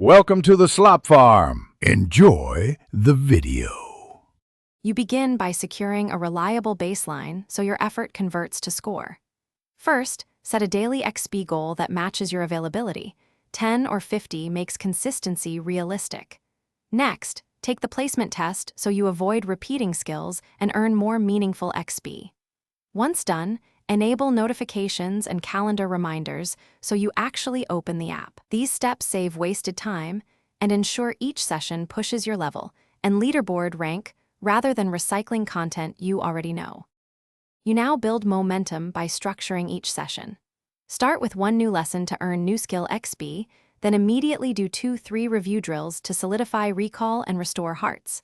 Welcome to the Slop Farm. Enjoy the video. You begin by securing a reliable baseline so your effort converts to score. First, set a daily XP goal that matches your availability. 10 or 50 makes consistency realistic. Next, take the placement test so you avoid repeating skills and earn more meaningful XP. Once done, enable notifications and calendar reminders so you actually open the app. These steps save wasted time and ensure each session pushes your level and leaderboard rank rather than recycling content you already know. You now build momentum by structuring each session. Start with one new lesson to earn new skill XP, then immediately do 2-3 review drills to solidify recall and restore hearts.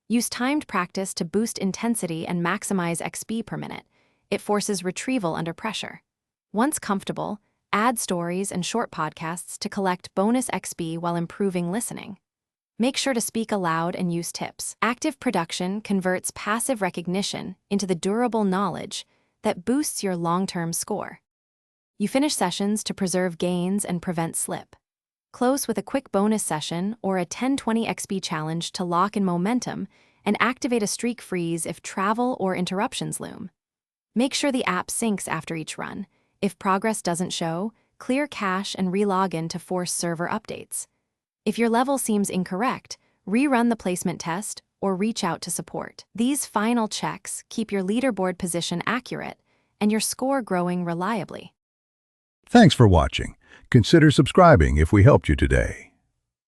Use timed practice to boost intensity and maximize XP per minute. It forces retrieval under pressure. Once comfortable, add stories and short podcasts to collect bonus XP while improving listening. Make sure to speak aloud and use tips. Active production converts passive recognition into the durable knowledge that boosts your long-term score. You finish sessions to preserve gains and prevent slip. Close with a quick bonus session or a 10-20 XP challenge to lock in momentum and activate a streak freeze if travel or interruptions loom. Make sure the app syncs after each run. If progress doesn't show, clear cache and re-log in to force server updates. If your level seems incorrect, rerun the placement test or reach out to support. These final checks keep your leaderboard position accurate and your score growing reliably. Thanks for watching. Consider subscribing if we helped you today.